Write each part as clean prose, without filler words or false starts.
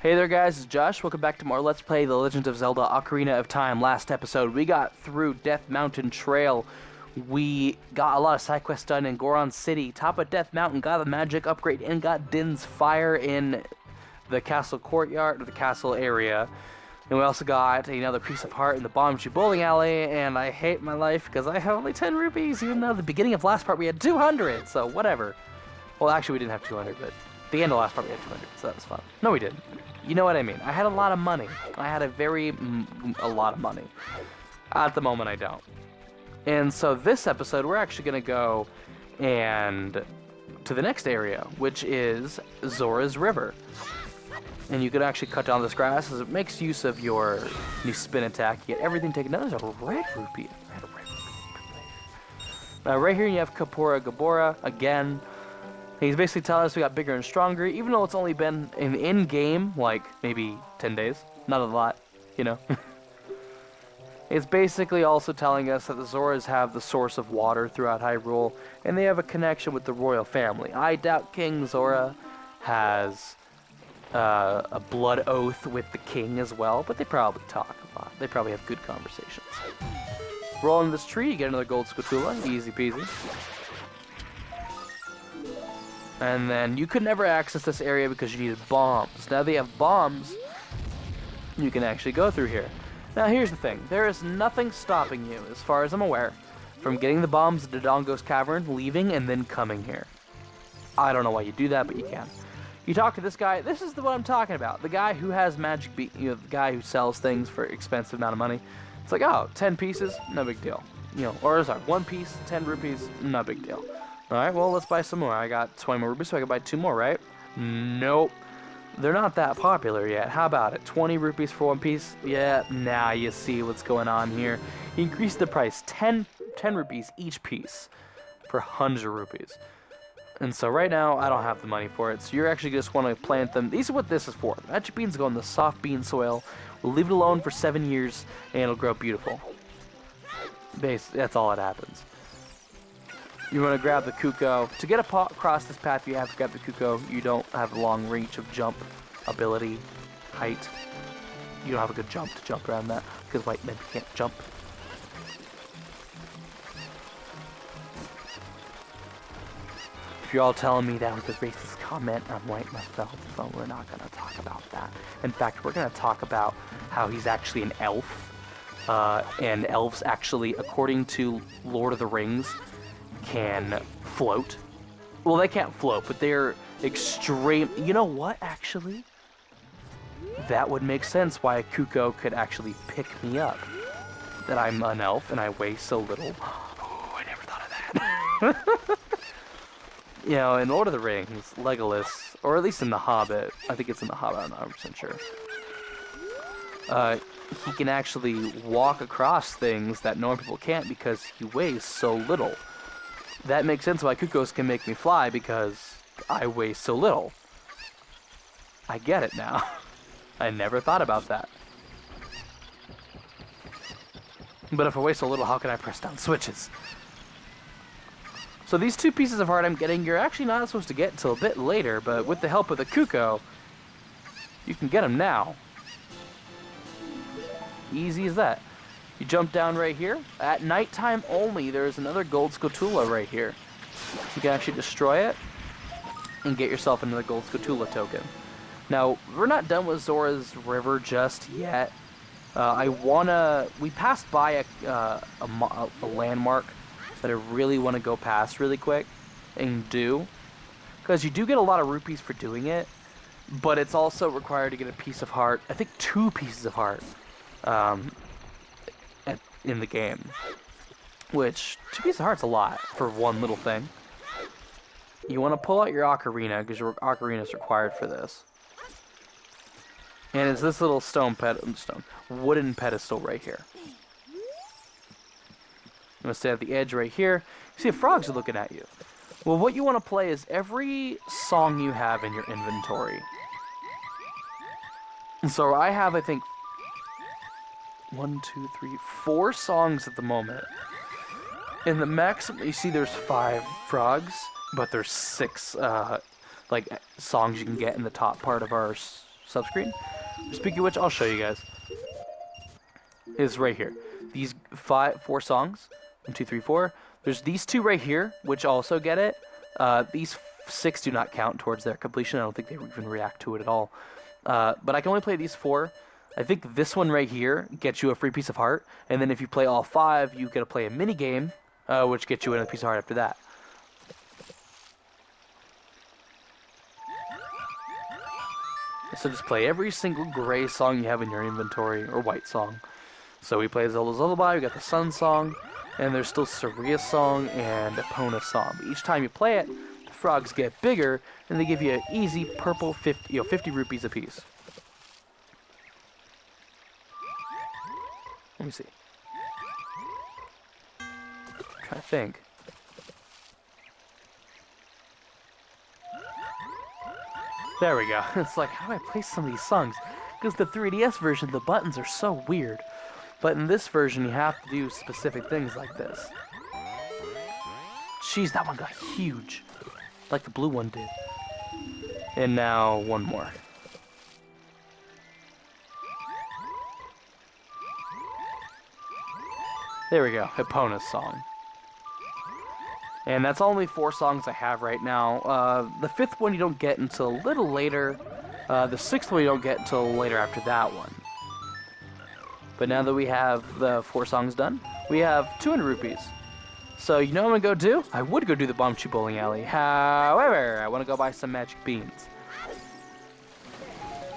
Hey there guys, it's Josh. Welcome back to more Let's Play The Legend of Zelda Ocarina of Time. Last episode, we got through Death Mountain Trail. We got a lot of side quests done in Goron City. Top of Death Mountain, got the magic upgrade, and got Din's Fire in the castle courtyard, or the castle area. And we also got another piece of heart in the Bombshoe Bowling Alley, and I hate my life because I have only 10 rupees, even though at the beginning of last part we had 200, so whatever. Well, actually we didn't have 200, but at the end of last part we had 200, so that was fun. No, we didn't. You know what I mean. I had a lot of money. I had a lot of money. At the moment, I don't. And so this episode, we're actually going to go and to the next area, which is Zora's River. And you can actually cut down this grass as it makes use of your new spin attack. You get everything taken down. There's a red rupee. I had a red rupee. Now, right here, you have Kapora Gabora again. He's basically telling us we got bigger and stronger, even though it's only been in-game, like, maybe 10 days. Not a lot, you know? It's basically also telling us that the Zoras have the source of water throughout Hyrule, and they have a connection with the royal family. I doubt King Zora has a blood oath with the king as well, but they probably talk a lot. They probably have good conversations. Rolling this tree, you get another gold Scutula. Easy peasy. And then you could never access this area because you needed bombs. Now they have bombs, you can actually go through here. Now here's the thing, there is nothing stopping you, as far as I'm aware, from getting the bombs at Dodongo's Cavern, leaving, and then coming here. I don't know why you do that, but you can. You talk to this guy, this is what I'm talking about. The guy who has magic, the guy who sells things for expensive amount of money. It's like, oh, 10 pieces, no big deal. Or sorry, 1 piece, 10 rupees, no big deal. Alright, well, let's buy some more. I got 20 more rupees, so I can buy 2 more, right? Nope. They're not that popular yet. How about it? 20 rupees for 1 piece? Yeah, now you see what's going on here. He increased the price 10 rupees each piece for 100 rupees. And so right now, I don't have the money for it, so you actually just want to plant them. These are what this is for. The magic beans go in the soft bean soil. We'll leave it alone for 7 years, and it'll grow beautiful. That's all that happens. You want to grab the Kuko. To get across this path, you have to grab the Kuko. You don't have a long reach of jump ability, height. You don't have a good jump to jump around that, because white men can't jump. If you're all telling me that was a racist comment, I'm right myself, so we're not going to talk about that. In fact, we're going to talk about how he's actually an elf. And elves actually, according to Lord of the Rings, can float. Well, they can't float, but they're extreme. You know what, actually? That would make sense why a Kuko could actually pick me up. That I'm an elf and I weigh so little. Oh, I never thought of that. In Lord of the Rings, Legolas, or at least in The Hobbit, I think it's in The Hobbit, I'm not 100% sure. He can actually walk across things that normal people can't because he weighs so little. That makes sense why Kukos can make me fly, because I weigh so little. I get it now. I never thought about that. But if I weigh so little, how can I press down switches? So these 2 pieces of heart I'm getting, you're actually not supposed to get until a bit later, but with the help of the Kuko, you can get them now. Easy as that. You jump down right here. At nighttime only, there's another gold Scutula right here. You can actually destroy it and get yourself another gold Scutula token. Now, we're not done with Zora's River just yet. We passed by a landmark that I really want to go past really quick and do. Because you do get a lot of rupees for doing it, but it's also required to get a piece of heart. I think 2 pieces of heart. In the game, which 2 pieces of heart's a lot for one little thing. You want to pull out your Ocarina, because your Ocarina is required for this. And it's this little wooden pedestal right here. I'm going to stay at the edge right here. You see, frogs are looking at you. Well, what you want to play is every song you have in your inventory. And so I have, I think, 1, 2, 3, 4 songs at the moment. In the maximum, you see there's 5 frogs, but there's 6 like songs you can get in the top part of our subscreen. Speaking of which, I'll show you guys. Is right here. These 4 songs. 1, 2, 3, 4. There's these 2 right here, which also get it. These 6 do not count towards their completion. I don't think they even react to it at all. But I can only play these 4. I think this one right here gets you a free piece of heart, and then if you play all 5, you get to play a mini game, which gets you another piece of heart after that. So just play every single gray song you have in your inventory, or white song. So we play Zelda's Lullaby, we got the Sun song, and there's still Saria's song and Epona's song. But each time you play it, the frogs get bigger, and they give you an easy purple 50 rupees apiece. Let me see. I'm trying to think. There we go. It's like, how do I play some of these songs? Because the 3DS version, the buttons are so weird. But in this version, you have to do specific things like this. Jeez, that one got huge. Like the blue one did. And now, one more. There we go, Epona's song. And that's only 4 songs I have right now. The 5th one you don't get until a little later. The 6th one you don't get until later after that one. But now that we have the 4 songs done, we have 200 rupees. So you know what I'm gonna go do? I would go do the Bombchu Bowling Alley. However, I want to go buy some magic beans.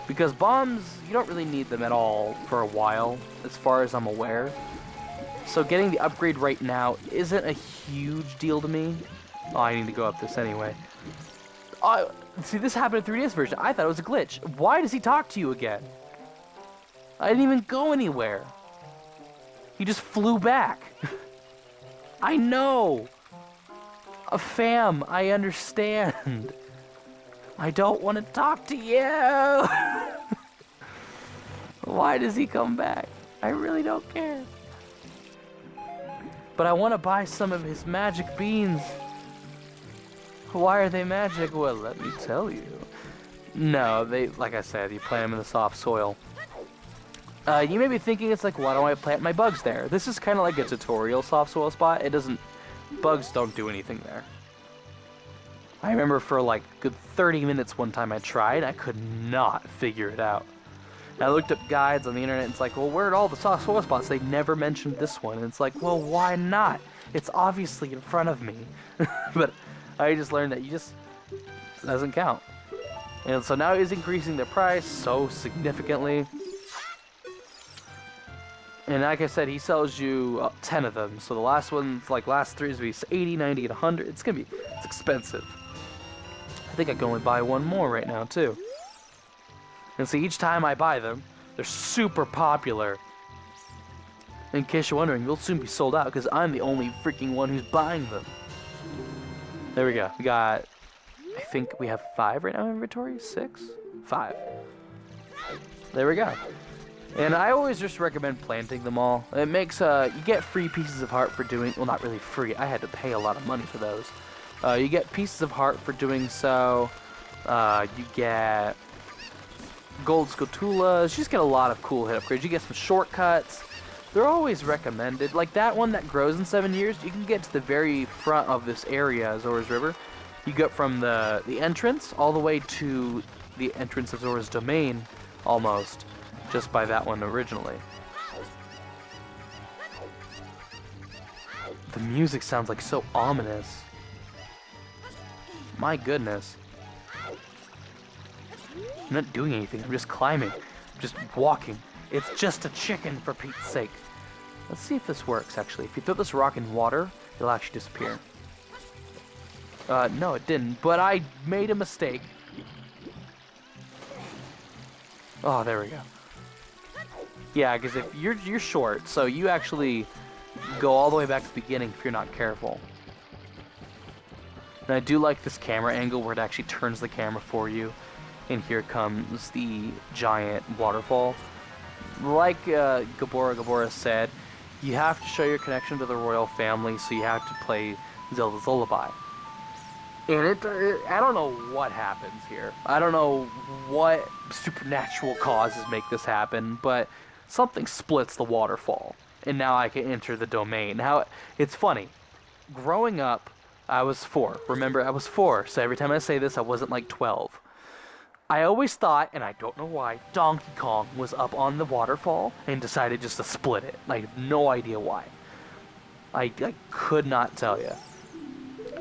Because bombs, you don't really need them at all for a while, as far as I'm aware. So getting the upgrade right now isn't a huge deal to me. Oh, I need to go up this anyway. See, this happened in 3DS version. I thought it was a glitch. Why does he talk to you again? I didn't even go anywhere. He just flew back. I know. Fam, I understand. I don't want to talk to you. Why does he come back? I really don't care. But I want to buy some of his magic beans. Why are they magic? Well, let me tell you. No, they, like I said, you plant them in the soft soil. You may be thinking, it's like, why don't I plant my bugs there? This is kind of like a tutorial soft soil spot. It doesn't, bugs don't do anything there. I remember for like good 30 minutes one time I tried, I could not figure it out. And I looked up guides on the internet, and it's like, well, where are all the soft soil spots? They never mentioned this one. And it's like, well, why not? It's obviously in front of me. But I just learned that it doesn't count. And so now he's increasing the price so significantly. And like I said, he sells you 10 of them. So the last one's like last 3 is going to be 80, 90, and 100. It's expensive. I think I can only buy one more right now too. And so each time I buy them, they're super popular. In case you're wondering, they'll soon be sold out because I'm the only freaking one who's buying them. There we go. We got, I think we have 5 right now in inventory? 6? 5. There we go. And I always just recommend planting them all. It makes, you get free pieces of heart for doing, well, not really free. I had to pay a lot of money for those. You get pieces of heart for doing so. You get gold scotulas. You just get a lot of cool hit upgrades. You get some shortcuts. They're always recommended. Like that one that grows in 7 years, you can get to the very front of this area, Zora's River. You get from the entrance all the way to the entrance of Zora's Domain, almost, just by that one originally. The music sounds like so ominous. My goodness. I'm not doing anything, I'm just climbing. I'm just walking. It's just a chicken, for Pete's sake. Let's see if this works, actually. If you throw this rock in water, it'll actually disappear. No, it didn't, but I made a mistake. Oh, there we go. Yeah, because if you're short, so you actually go all the way back to the beginning if you're not careful. And I do like this camera angle where it actually turns the camera for you. And here comes the giant waterfall. Like Gabora said, you have to show your connection to the royal family, so you have to play Zelda's Lullaby. And I don't know what happens here. I don't know what supernatural causes make this happen, but something splits the waterfall, and now I can enter the domain. How it's funny. Growing up, I was 4. Remember, I was 4, so every time I say this, I wasn't like 12. I always thought, and I don't know why, Donkey Kong was up on the waterfall and decided just to split it. I have no idea why. I could not tell you.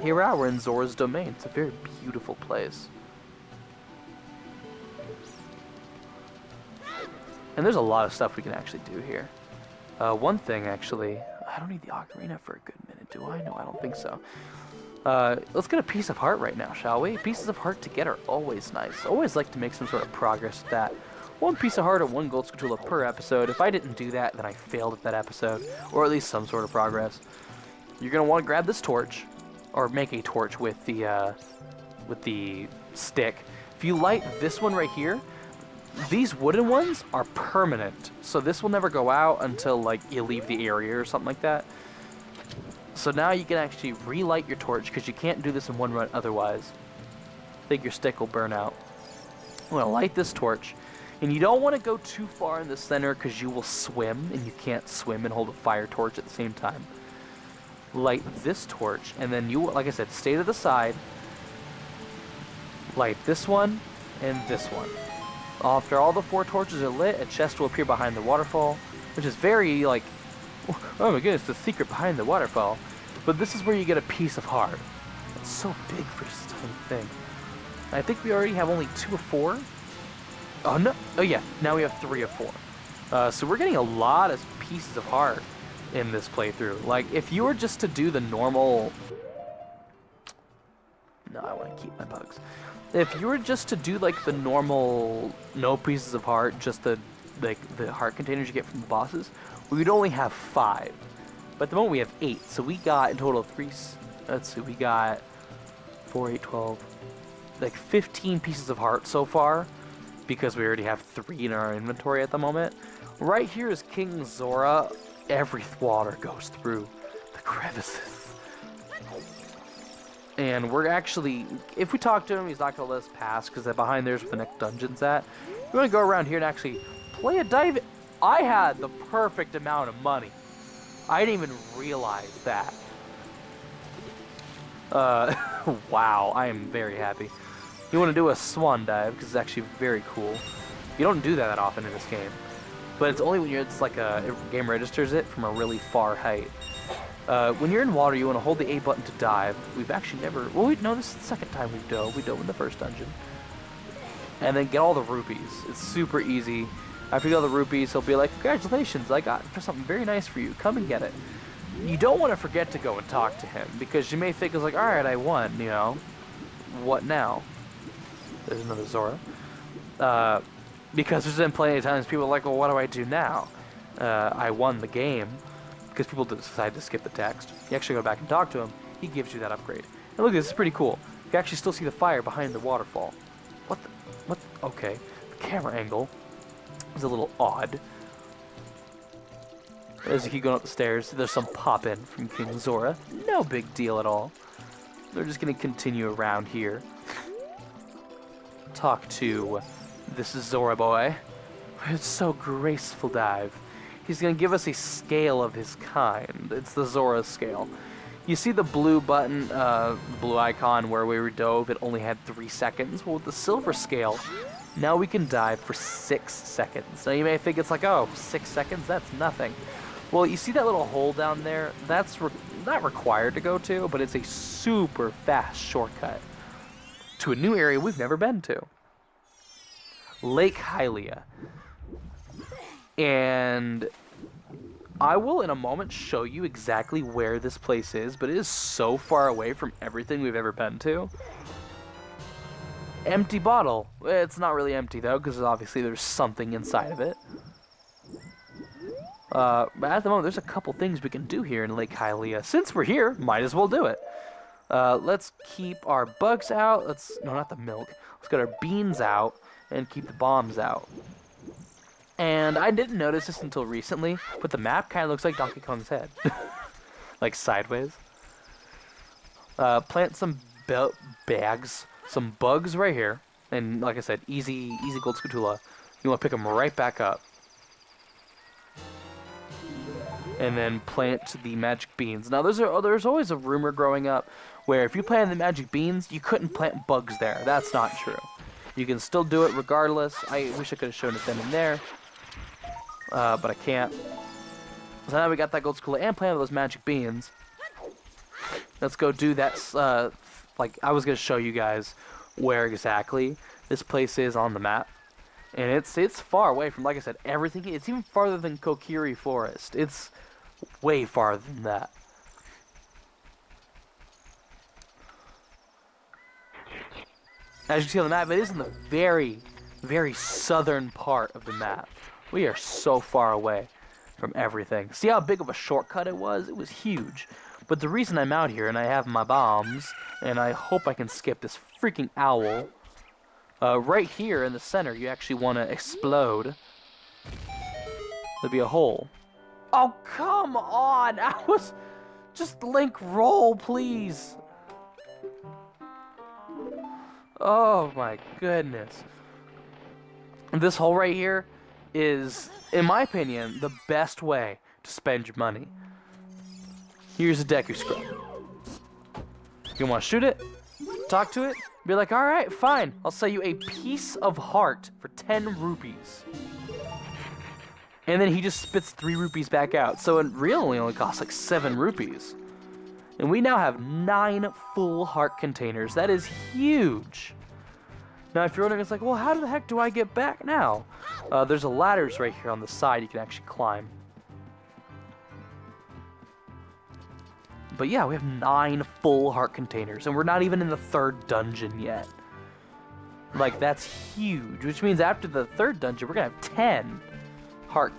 Here we are, we're in Zora's Domain. It's a very beautiful place. And there's a lot of stuff we can actually do here. One thing, actually, I don't need the ocarina for a good minute, do I? No, I don't think so. Let's get a piece of heart right now, shall we? Pieces of heart to get are always nice. Always like to make some sort of progress with that. 1 piece of heart or 1 gold scutula per episode. If I didn't do that, then I failed at that episode. Or at least some sort of progress. You're going to want to grab this torch. Or make a torch with the stick. If you light this one right here, these wooden ones are permanent. So this will never go out until like you leave the area or something like that. So now you can actually relight your torch because you can't do this in one run otherwise. I think your stick will burn out. I'm going to light this torch. And you don't want to go too far in the center because you will swim, and you can't swim and hold a fire torch at the same time. Light this torch, and then you, like I said, stay to the side. Light this one and this one. After all the 4 torches are lit, a chest will appear behind the waterfall, which is very, like, oh my goodness, the secret behind the waterfall. But this is where you get a piece of heart. It's so big for just a tiny thing. I think we already have only 2 of 4. Oh, no. Oh, yeah. Now we have 3 of 4. So we're getting a lot of pieces of heart in this playthrough. Like, if you were just to do the normal... No, I want to keep my bugs. If you were just to do, like, the normal no pieces of heart, just the heart containers you get from the bosses, we would only have 5. But at the moment we have 8. So we got, in total, 3... Let's see, we got 4, 8, 12... Like, 15 pieces of heart so far, because we already have 3 in our inventory at the moment. Right here is King Zora. Every water goes through the crevices. And we're actually, if we talk to him, he's not going to let us pass, because behind there's where the next dungeon's at. We want to go around here and actually play a dive. I had the perfect amount of money. I didn't even realize that. Wow, I am very happy. You want to do a swan dive, because it's actually very cool. You don't do that often in this game. But it's only when it's like a game registers it from a really far height. When you're in water, you want to hold the A button to dive. We've actually never... Well, no, this is the second time we've dove. We dove in the first dungeon. And then get all the rupees. It's super easy. After you get all the rupees, he'll be like, congratulations, I got something very nice for you. Come and get it. You don't want to forget to go and talk to him, because you may think it's like, alright, I won, you know. What now? There's another Zora. Because there's been plenty of times people are like, well, what do I do now? I won the game. Because people decide to skip the text. You actually go back and talk to him. He gives you that upgrade. And look, this is pretty cool. You can actually still see the fire behind the waterfall. What the? What? Okay. The camera angle is a little odd. As you keep going up the stairs, there's some pop-in from King Zora. No big deal at all. They're just going to continue around here. Talk to... This is Zora boy. It's so graceful dive. He's going to give us a scale of his kind. It's the Zora scale. You see the blue button, blue icon where we dove, it only had 3 seconds. Well, with the silver scale, now we can dive for 6 seconds. Now you may think it's like, oh, 6 seconds? That's nothing. Well, you see that little hole down there? That's not required to go to, but it's a super fast shortcut to a new area we've never been to. Lake Hylia. And I will in a moment show you exactly where this place is, but it is so far away from everything we've ever been to. Empty bottle. It's not really empty though, because obviously there's something inside of it. But at the moment there's a couple things we can do here in Lake Hylia. Since we're here, might as well do it. Let's keep our bugs out. No, not the milk. Let's get our beans out and keep the bombs out. And I didn't notice this until recently, but the map kind of looks like Donkey Kong's head. Like sideways. Plant some bags, some bugs right here, and like I said, easy gold scutula. You want to pick them right back up. And then plant the magic beans. Now, there's always a rumor growing up where if you planted the magic beans, you couldn't plant bugs there. That's not true. You can still do it regardless. I wish I could have shown it then and there, but I can't. So now we got that gold skull and planted those magic beans. Let's go do that. Like, I was going to show you guys where exactly this place is on the map. And it's far away from, like I said, everything. It's even farther than Kokiri Forest. It's way farther than that. As you can see on the map, it is in the very, very southern part of the map. We are so far away from everything. See how big of a shortcut it was? It was huge. But the reason I'm out here, and I have my bombs, and I hope I can skip this freaking owl, right here in the center, you actually want to explode. There'll be a hole. Oh, come on! I was... Just Link roll, please! Oh, my goodness. This hole right here is, in my opinion, the best way to spend your money. Here's a Deku Scrub. You want to shoot it? Talk to it? Be like, alright, fine. I'll sell you a piece of heart for 10 rupees. And then he just spits 3 rupees back out. So it really only costs like 7 rupees. And we now have 9 full heart containers. That is huge. Now, if you're wondering, it's like, well, how the heck do I get back now? There's a ladders right here on the side you can actually climb. But yeah, we have 9 full heart containers, and we're not even in the 3rd dungeon yet. Like, that's huge, which means after the 3rd dungeon, we're gonna have 10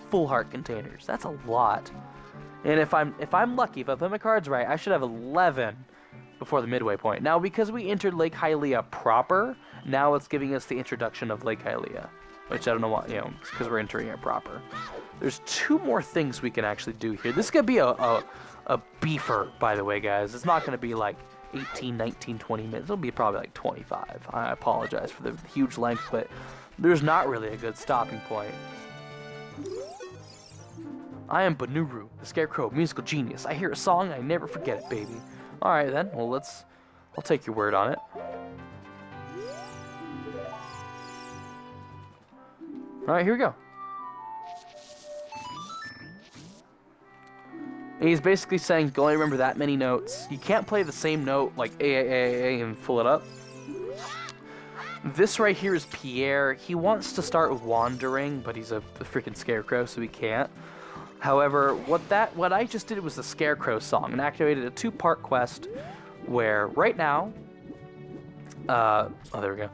full heart containers. That's a lot. And if I'm lucky, if I play my cards right, I should have 11 before the midway point. Now, because we entered Lake Hylia proper, now it's giving us the introduction of Lake Hylia, which I don't know why, you know, it's because we're entering it proper. There's 2 more things we can actually do here. This is gonna be a beefer, by the way, guys. It's not gonna be like 18, 19, 20 minutes. It'll be probably like 25. I apologize for the huge length, but there's not really a good stopping point. I am Banuru, the Scarecrow, musical genius. I hear a song, I never forget it, baby. Alright then, well I'll take your word on it. Alright, here we go. And he's basically saying, you can only remember that many notes. You can't play the same note, like A, and fill it up. This right here is Pierre. He wants to start wandering, but he's a freaking scarecrow, so he can't. However, what I just did was the Scarecrow song and activated a 2-part quest where right now, oh, there we go.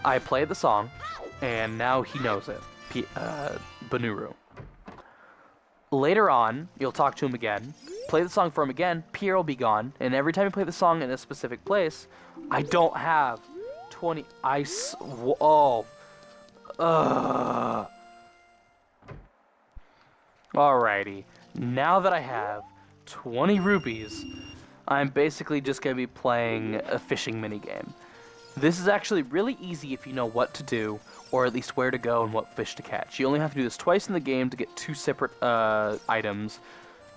I played the song, and now he knows it. Banuru. Later on, you'll talk to him again, play the song for him again, Pierre will be gone, and every time you play the song in a specific place, I don't have 20 ice. Oh. Alrighty. Now that I have 20 rupees, I'm basically just going to be playing a fishing minigame. This is actually really easy if you know what to do, or at least where to go and what fish to catch. You only have to do this twice in the game to get 2 separate items.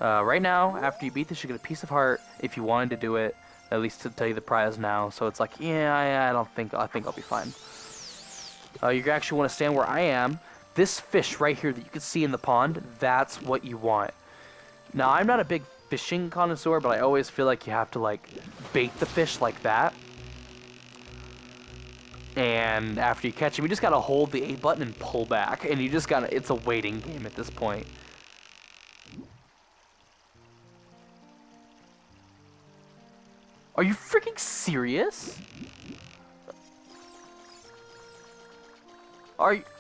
Right now, after you beat this, you get a piece of heart if you wanted to do it, at least to tell you the prize now. So it's like, yeah, I think I'll be fine. You actually want to stand where I am. This fish right here that you can see in the pond, that's what you want. Now, I'm not a big fishing connoisseur, but I always feel like you have to, like, bait the fish like that. And after you catch him, you just gotta hold the A button and pull back. And you just gotta, it's a waiting game at this point. Are you freaking serious?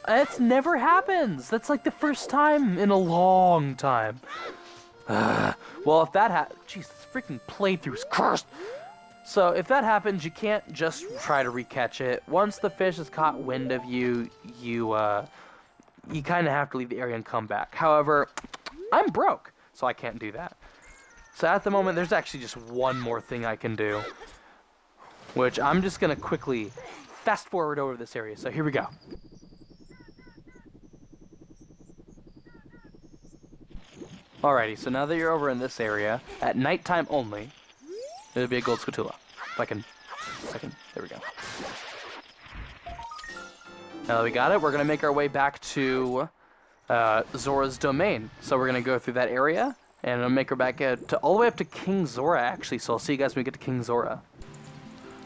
That never happens. That's like the first time in a long time. Well, if that jeez, this freaking playthrough's cursed. So if that happens, you can't just try to recatch it. Once the fish has caught wind of you, you kind of have to leave the area and come back. However, I'm broke, so I can't do that. So at the moment, there's actually just one more thing I can do. which I'm just going to quickly fast forward over this area. So here we go. Alrighty, so now that you're over in this area, at nighttime only, it'll be a gold scutula. If I can, there we go. Now that we got it, we're going to make our way back to Zora's domain. So we're going to go through that area, and I'll make her back to all the way up to King Zora, actually. So I'll see you guys when we get to King Zora.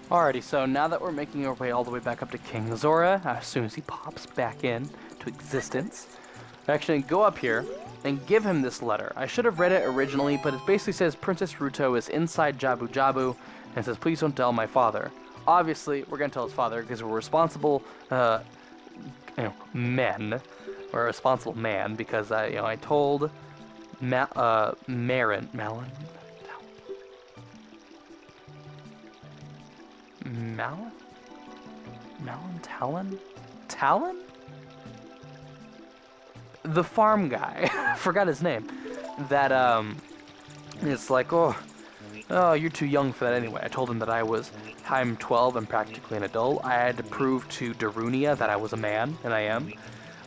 Alrighty, so now that we're making our way all the way back up to King Zora, as soon as he pops back in to existence, actually go up here and give him this letter. I should have read it originally, but it basically says Princess Ruto is inside Jabu Jabu, and it says, please don't tell my father. Obviously, we're going to tell his father because we're responsible, men. We're a responsible man because, I told Malin? Talon? The farm guy, forgot his name, that, it's like, oh, you're too young for that anyway. I told him that I'm 12 and practically an adult. I had to prove to Darunia that I was a man, and I am.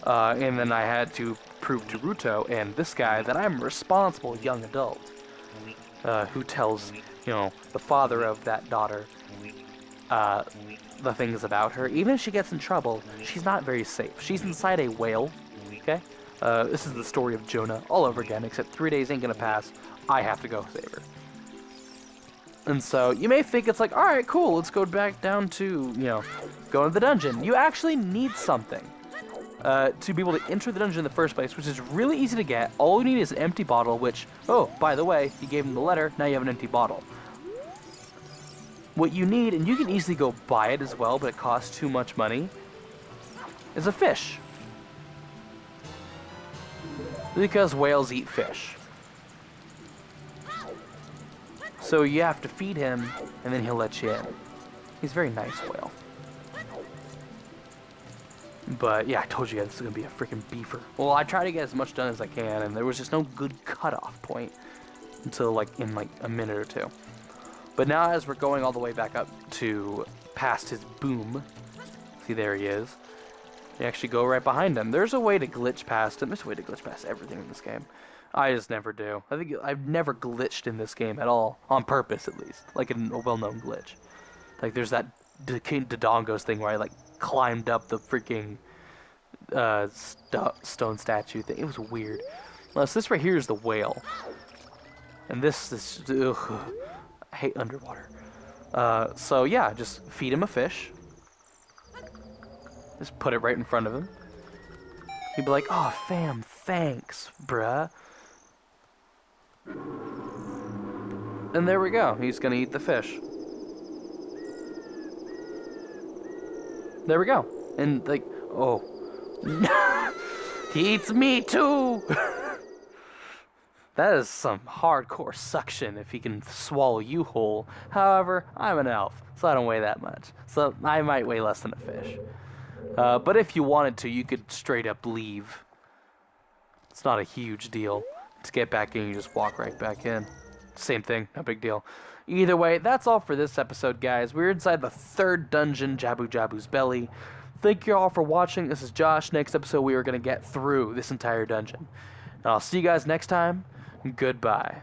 And then I had to prove to Ruto and this guy that I'm a responsible young adult, who tells, the father of that daughter, the things about her. Even if she gets in trouble, she's not very safe. She's inside a whale, okay? This is the story of Jonah all over again, except 3 days ain't gonna pass. I have to go save her. And so, you may think it's like, alright, cool, let's go back down to, go into the dungeon. You actually need something to be able to enter the dungeon in the first place, which is really easy to get. All you need is an empty bottle, which, oh, by the way, you gave him the letter, now you have an empty bottle. What you need, and you can easily go buy it as well, but it costs too much money, is a fish. Because whales eat fish. So you have to feed him, and then he'll let you in. He's a very nice whale. But yeah, I told you guys this is going to be a freaking beefer. Well, I try to get as much done as I can, and there was just no good cutoff point until in a minute or two. But now as we're going all the way back up to past his boom, see there he is, you actually go right behind him. There's a way to glitch past him. There's a way to glitch past everything in this game. I just never do. I think I've never glitched in this game at all, on purpose at least, like a well-known glitch. Like there's that King Dodongo's thing where I climbed up the freaking stone statue thing. It was weird. Well, so this right here is the whale, and this ugh, I hate underwater. So yeah, just feed him a fish. Just put it right in front of him. He'd be like, "Oh, fam, thanks, bruh." And there we go. He's gonna eat the fish. There we go. And oh, he eats me too. That is some hardcore suction if he can swallow you whole. However, I'm an elf, so I don't weigh that much. So I might weigh less than a fish. But if you wanted to, you could straight up leave. It's not a huge deal. To get back in, you just walk right back in. Same thing, no big deal. Either way, that's all for this episode, guys. We're inside the third dungeon, Jabu Jabu's Belly. Thank you all for watching. This is Josh. Next episode, we are going to get through this entire dungeon. And I'll see you guys next time. Goodbye.